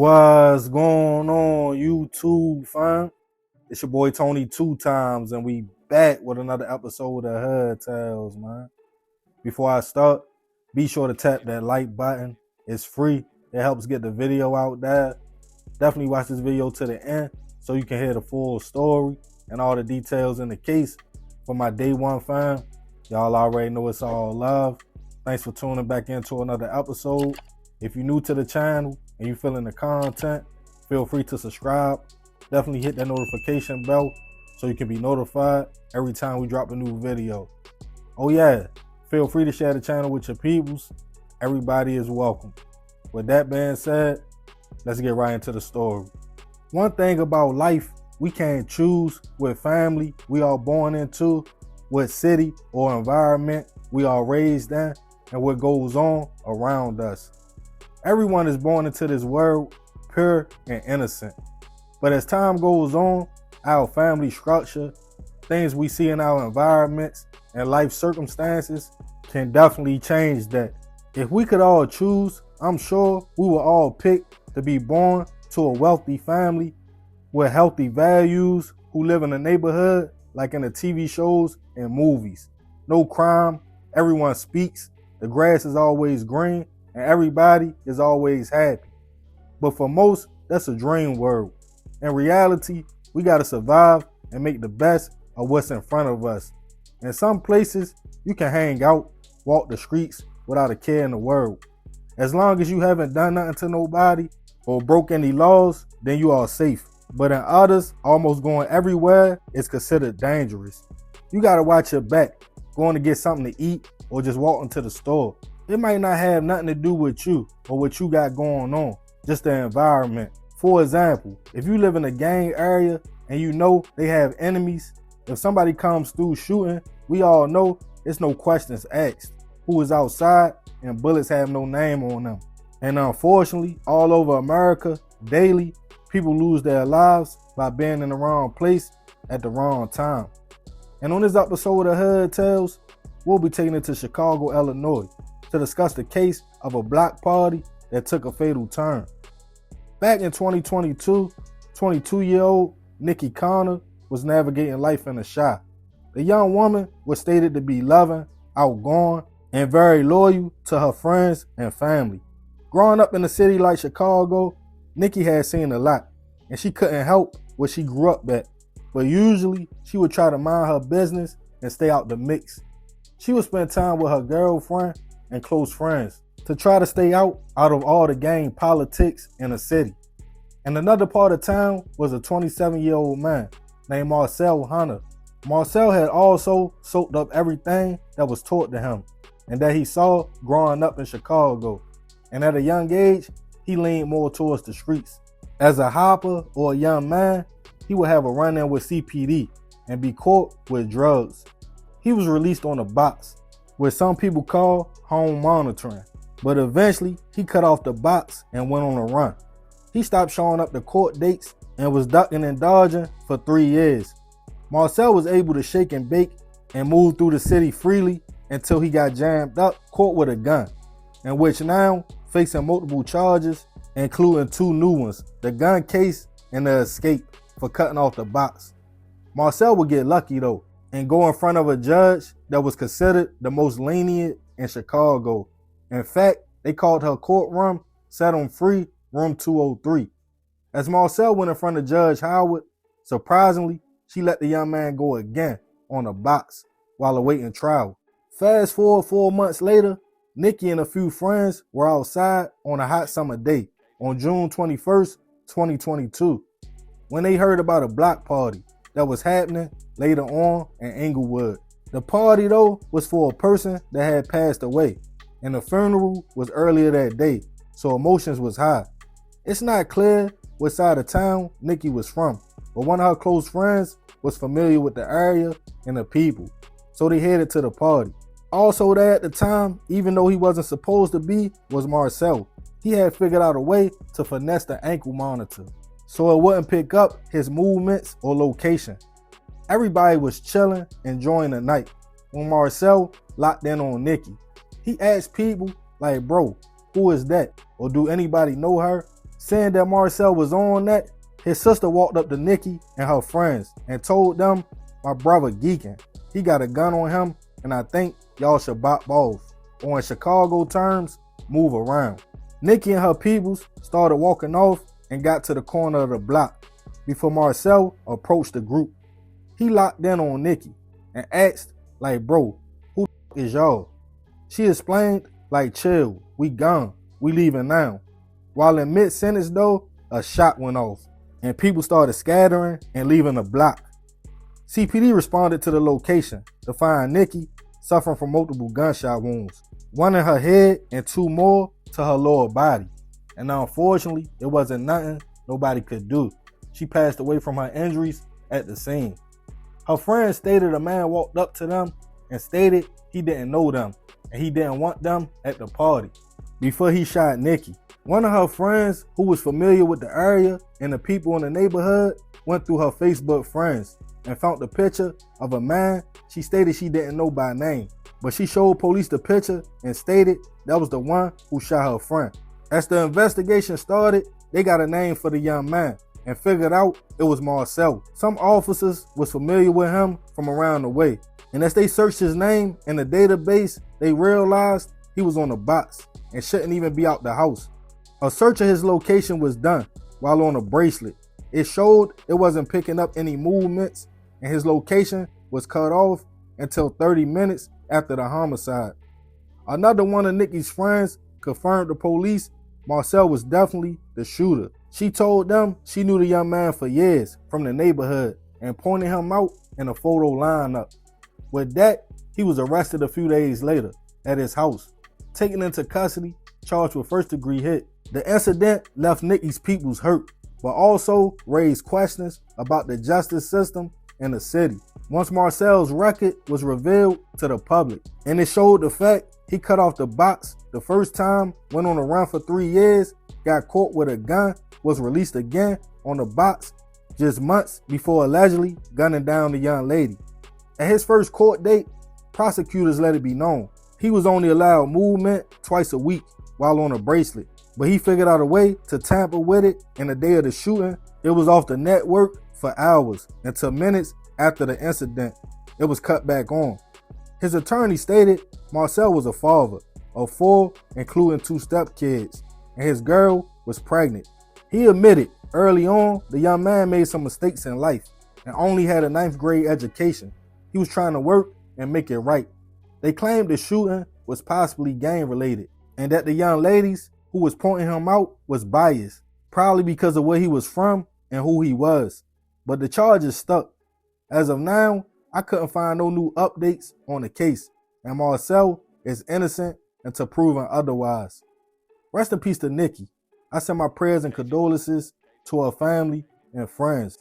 What's going on, YouTube, fam? It's your boy Tony 2 times, and we back with another episode of Hood Tales, man. Before I start, be sure to tap that like button. It's free. It helps get the video out there. Definitely watch this video to the end so you can hear the full story and all the details in the case. For my day one fam, y'all already know it's all love. Thanks for tuning back into another episode. If you're new to the channel and you feeling the content, feel free to subscribe. Definitely hit that notification bell so you can be notified every time we drop a new video. Oh yeah, feel free to share the channel with your peoples. Everybody is welcome. With that being said, let's get right into the story. One thing about life, we can't choose what family we are born into, what city or environment we are raised in, and what goes on around us. Everyone is born into this world pure and innocent. But as time goes on, our family structure, things we see in our environments, and life circumstances can definitely change that. If we could all choose, I'm sure we will all pick to be born to a wealthy family with healthy values, who live in a neighborhood like in the TV shows and movies. No crime, everyone speaks, the grass is always green, and everybody is always happy. But for most, that's a dream world. In reality, we gotta survive and make the best of what's in front of us. In some places, you can hang out, walk the streets without a care in the world. As long as you haven't done nothing to nobody or broke any laws, then you are safe. But in others, almost going everywhere is considered dangerous. You gotta watch your back, going to get something to eat or just walking to the store. It might not have nothing to do with you or what you got going on, just the environment. For example, if you live in a gang area and you know they have enemies, if somebody comes through shooting, we all know it's no questions asked. Who is outside and bullets have no name on them. And unfortunately, all over America, daily, people lose their lives by being in the wrong place at the wrong time. And on this episode of Hood Tales, we'll be taking it to Chicago, Illinois, to discuss the case of a block party that took a fatal turn. Back in 2022, 22-year-old Nikki was navigating life in a Chi. The young woman was stated to be loving, outgoing, and very loyal to her friends and family. Growing up in a city like Chicago, Nikki had seen a lot, and she couldn't help what she grew up at. But usually, she would try to mind her business and stay out the mix. She would spend time with her girlfriend and close friends to try to stay out of all the gang politics in the city. And another part of town was a 27-year-old man named Marcel. Marcel had also soaked up everything that was taught to him and that he saw growing up in Chicago. And at a young age, he leaned more towards the streets. As a hopper or a young man, he would have a run-in with CPD and be caught with drugs. He was released on a box, what some people call home monitoring. But eventually, he cut off the box and went on a run. He stopped showing up to court dates and was ducking and dodging for 3 years. Marcel was able to shake and bake and move through the city freely until he got jammed up, caught with a gun, in which now facing multiple charges, including 2 new ones, the gun case and the escape for cutting off the box. Marcel would get lucky though and go in front of a judge that was considered the most lenient in Chicago. In fact, they called her courtroom, set on free, room 203. As Marcel went in front of Judge Howard, surprisingly, she let the young man go again on a box while awaiting trial. Fast forward 4 months later, Nikki and a few friends were outside on a hot summer day on June 21st, 2022, when they heard about a block party that was happening later on in Inglewood. The party though was for a person that had passed away, and the funeral was earlier that day, so emotions was high. It's not clear what side of town Nikki was from, but one of her close friends was familiar with the area and the people, so they headed to the party. Also there at the time, even though he wasn't supposed to be, was Marcel. He had figured out a way to finesse the ankle monitor so it wouldn't pick up his movements or location. Everybody was chilling, enjoying the night, when Marcel locked in on Nikki. He asked people like, bro, who is that? Or do anybody know her? Saying that Marcel was on that, his sister walked up to Nikki and her friends and told them, "My brother geeking. He got a gun on him and I think y'all should bop off. Or in Chicago terms, move around." Nikki and her peoples started walking off and got to the corner of the block before Marcel approached the group. He locked in on Nikki and asked, like, "Bro, who the is y'all?" She explained, like, "Chill, we gone, we leaving now." While in mid-sentence though, a shot went off and people started scattering and leaving the block. CPD responded to the location to find Nikki suffering from multiple gunshot wounds, one in her head and 2 more to her lower body. And unfortunately, it wasn't nothing nobody could do. She passed away from her injuries at the scene. Her friends stated a man walked up to them and stated he didn't know them and he didn't want them at the party before he shot Nikki. One of her friends who was familiar with the area and the people in the neighborhood went through her Facebook friends and found the picture of a man she stated she didn't know by name, but she showed police the picture and stated that was the one who shot her friend. As the investigation started, they got a name for the young man and figured out it was Marcel. Some officers was familiar with him from around the way, and as they searched his name in the database, they realized he was on a box and shouldn't even be out the house. A search of his location was done while on a bracelet. It showed it wasn't picking up any movements and his location was cut off until 30 minutes after the homicide. Another one of Nikki's friends confirmed to police Marcel was definitely the shooter. She told them she knew the young man for years from the neighborhood and pointed him out in a photo lineup. With that, he was arrested a few days later at his house, taken into custody, charged with first-degree hit. The incident left Nikki's peoples hurt, but also raised questions about the justice system in the city. Once Marcel's record was revealed to the public, and it showed the fact he cut off the box the first time, went on a run for 3 years, got caught with a gun, was released again on the box just months before allegedly gunning down the young lady. At his first court date, prosecutors let it be known he was only allowed movement twice a week while on a bracelet, but he figured out a way to tamper with it, and the day of the shooting, it was off the network for hours until minutes after the incident, it was cut back on. His attorney stated Marcel was a father of 4, including 2 stepkids, and his girl was pregnant. He admitted early on the young man made some mistakes in life and only had a 9th grade education. He was trying to work and make it right. They claimed the shooting was possibly gang related and that the young ladies who was pointing him out was biased, probably because of where he was from and who he was. But the charges stuck. As of now, I couldn't find no new updates on the case, and Marcel is innocent until proven otherwise. Rest in peace to Nikki. I send my prayers and condolences to her family and friends.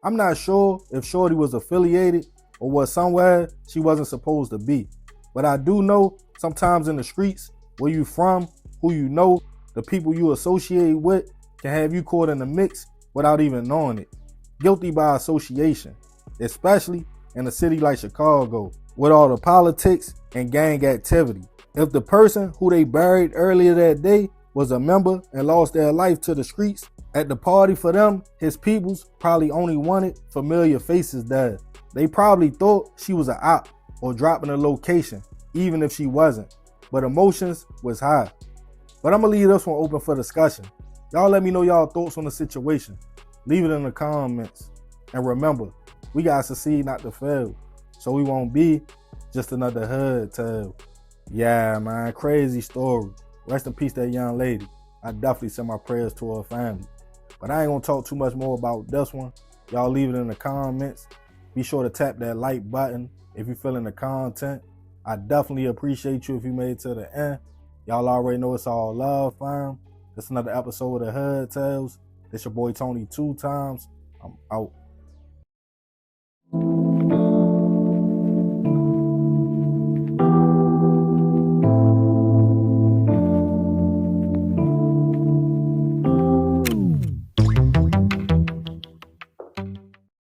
I'm not sure if Shorty was affiliated or was somewhere she wasn't supposed to be, but I do know sometimes in the streets, where you from, who you know, the people you associate with can have you caught in the mix without even knowing it. Guilty by association, especially in a city like Chicago, with all the politics and gang activity. If the person who they buried earlier that day was a member and lost their life to the streets, at the party for them, his peoples probably only wanted familiar faces there. They probably thought she was an op or dropping a location, even if she wasn't. But emotions was high. But I'm gonna leave this one open for discussion. Y'all let me know y'all thoughts on the situation. Leave it in the comments. And remember, we gotta succeed not to fail, so we won't be just another hood tale. Yeah, man, crazy story. Rest in peace, that young lady. I definitely send my prayers to her family. But I ain't gonna talk too much more about this one. Y'all leave it in the comments. Be sure to tap that like button if you're feeling the content. I definitely appreciate you if you made it to the end. Y'all already know it's all love, fam. It's another episode of Hood Tales. It's your boy Tony 2 times. I'm out.